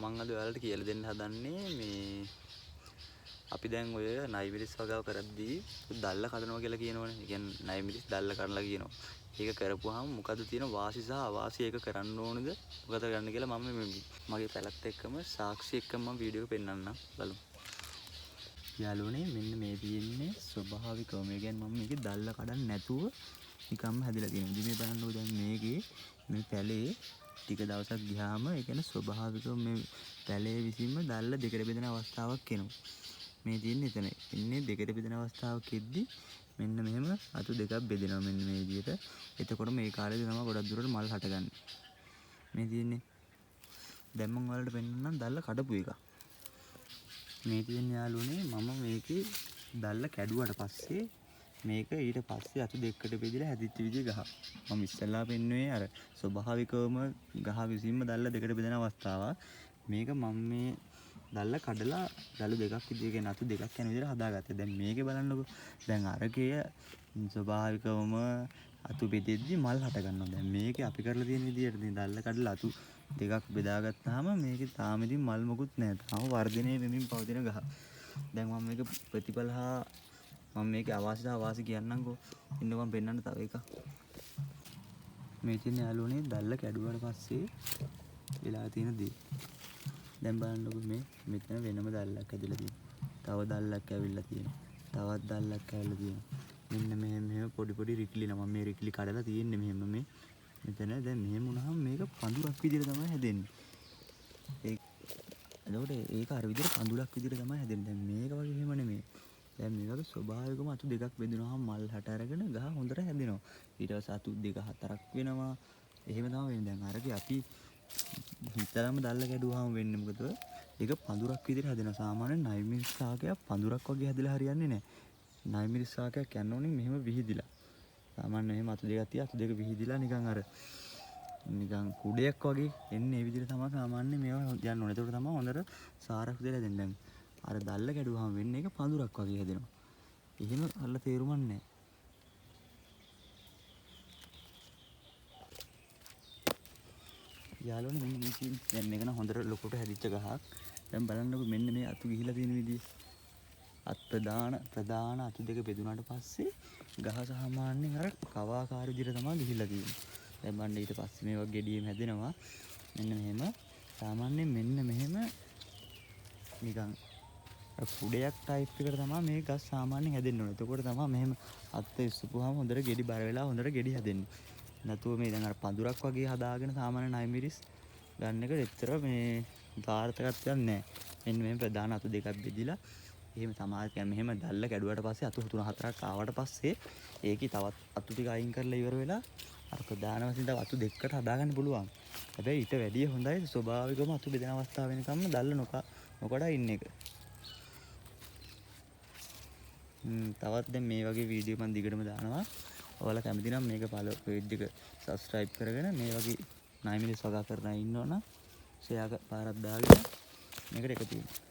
මම අද ඔයාලට කියලා දෙන්න හදන්නේ මේ අපි දැන් ඔය නයි මිරිස් වගාව කරද්දී දැල්ල කඩනවා කියලා කියනවනේ. ඒ කියන්නේ නයි මිරිස් දැල්ල කඩලා කියනවා. ඒක කරපුවාම මොකද තියෙන වාසි සහ අවාසි ඒක කරන්න ඕනද? මොකද කරන්න කියලා මම මගේ පැලත් එක්කම සාක්ෂි එක්කම මම වීඩියෝ එක පෙන්නන්නම්. බලමු. යාළුවනේ මෙන්න මේ තියෙන්නේ ස්වභාවිකව. මේ කියන්නේ මම මේකේ දැල්ල කඩන්නේ නැතුව නිකම්ම හැදිලා තියෙනවා. ඉතින් මේ බලන්නකෝ දැන් මේකේ මේ පැලේ ටික දවසක් ගියාම ඒ කියන්නේ ස්වභාවිකව මේ පැලේ විසින්ම දැල්ල දෙකට බෙදෙන අවස්ථාවක් එනවා. මේ තියෙන්නේ එතන. ඉන්නේ දෙකට බෙදෙන අවස්ථාවක් එද්දි මෙන්න මෙහෙම අතු දෙකක් බෙදෙනවා මෙන්න මේ විදිහට. එතකොට මේ කාලේදී තමයි ගොඩක් දුරට මල් හටගන්නේ. මේ තියෙන්නේ දැන් මම ඔයාලට පෙන්නන්නම් දැල්ල කඩපු එක. මේ තියෙන යාළුවනේ මම මේකේ දැල්ල කැඩුවට පස්සේ මේක ඊට පස්සේ අතු දෙකකට බෙදලා හැදිච්ච විදිහ ගහ. මම ඉස්සෙල්ලා පෙන්නුවේ අර ස්වභාවිකවම ගහ විසින්ම දැල්ල දෙකට බෙදෙන අවස්ථාවක්. මේක මම මේ දැල්ල කඩලා දළු දෙකක් විදිහ කියන අතු දෙකක් යන විදිහට හදාගත්තා. දැන් මේකේ බලන්නකෝ. දැන් අරකේ ස්වභාවිකවම අතු බෙදෙද්දි මල් හට ගන්නවා. දැන් මේකේ අපි කරලා තියෙන විදිහට ඉතින් දැල්ල කඩලා අතු දෙකක් බෙදාගත්තාම මේකේ තාම ඉතින් මල් මොකුත් නැහැ. තාම වර්ධනය වෙමින් පවතින ගහ. දැන් මම මේක ප්‍රතිඵල හා මම මේකේ අවාසි සහ වාසි කියන්නම්කෝ. ඉන්න මම පෙන්නන්න තව එකක්. මේ තියෙන යාළුවනේ දැල්ල කැඩුවාට පස්සේ වෙලා තියෙන දේ. දැන් බලන්නකෝ මේ මෙතන වෙනම දැල්ලක් ඇදලා තියෙනවා. තව දැල්ලක් ඇවිල්ලා තියෙනවා. තවත් දැල්ලක් ඇවිල්ලා තියෙනවා. මෙන්න මෙහෙම පොඩි පොඩි රිකිලි නම මේ රිකිලි කඩලා තියෙන්නේ මෙහෙම මේ මෙතන දැන් මෙහෙම වුණාම මේක පඳුරක් විදිහට තමයි හැදෙන්නේ. එතකොට ඒක අර විදිහට පඳුරක් විදිහට තමයි හැදෙන්නේ. දැන් මේක වගේ එහෙම නෙමෙයි. දැන් මේ වගේ ස්වභාවිකවම අතු දෙකක් බෙදුනහම මල් හට අරගෙන ගහ හොඳට හැදෙනවා. ඊට පස්සේ අතු දෙක හතරක් වෙනවා. එහෙම තමයි වෙන්නේ. දැන් අරගේ අපි හිතරම දැල්ල කැඩුවාම වෙන්නේ මොකද? ඒක පඳුරක් විදිහට හැදෙනවා. සාමාන්‍යයෙන් නයි මිරිස් ශාකයක් පඳුරක් වගේ හැදලා හරියන්නේ නැහැ. නයි මිරිස් ශාකයක් යන්න ඕනේ මෙහෙම විහිදිලා. සාමාන්‍යයෙන් එහෙම අතු දෙකක් තියා අතු දෙක විහිදිලා නිකන් කුඩයක් වගේ එන්නේ. ඒ විදිහට තමයි සාමාන්‍යයෙන් මේවා යන්න ඕනේ. ඒකට තමයි හොඳට සාරක් දෙලා දෙන්නේ. දැන් අර දැල්ල කැඩුවාම වෙන්නේ ඒක පඳුරක් වගේ හැදෙනවා. එහෙම අල්ල තේරුමක් නැහැ. යාළුවනේ මෙන්න මේ තියෙන දැන් මේක නම් හොඳට ලොකුට හැදිච්ච ගහක්. දැන් බලන්නකො මෙන්න මේ අතු ගිහිලා තියෙන විදිය. ප්‍රධාන අතු දෙක බෙදුනාට පස්සේ ගහ සාමාන්‍යයෙන් අර කවාකාර විදිහට තමයි ගිහිලා තියෙන්නේ. දැන් බලන්න ඊට පස්සේ මේ වගේ ගෙඩියෙම හැදෙනවා. මෙන්න මෙහෙම සාමාන්‍යයෙන් මෙන්න මෙහෙම නිකන් කුඩයක් ටයිප් එකට තමයි මේ ගස් සාමාන්‍යයෙන් හැදෙන්න ඕනේ. එතකොට තමයි මෙහෙම අත් ඉස්සුවාම හොඳට ගෙඩි බර වෙලා හොඳට ගෙඩි හැදෙන්නේ. නැතුව මේ දැන් අර පඳුරක් වගේ හදාගෙන සාමාන්‍ය නයි මිරිස් ගන්න එක එච්චර මේ සාර්ථකත්වයක් නැහැ. මෙන්න මේ ප්‍රධාන අතු දෙකක් බෙදිලා එහෙම තමයි කියන්නේ මෙහෙම දැල්ල කැඩුවට පස්සේ අතු 3-4ක් ආවට පස්සේ ඒකේ තවත් අතු ටික අයින් කරලා ඉවර වෙලා අර ප්‍රධාන වශයෙන් තව අතු දෙකකට හදාගන්න පුළුවන්. හැබැයි ඊට වැඩිය හොඳයි ස්වභාවිකවම අතු බෙදෙන අවස්ථාව වෙනකම්ම දැල්ල නොකඩ ඉන්න එක. තවත් දැන් මේ වගේ වීඩියෝ මම දිගටම දානවා. ඔයාලා කැමති නම් මේක පේජ් එක subscribe කරගෙන මේ වගේ නයි මිරිස් වගා කරන ඉන්නවනම් ෂෙයා පාරක් දාගෙන මේකට එකතු වෙන්න.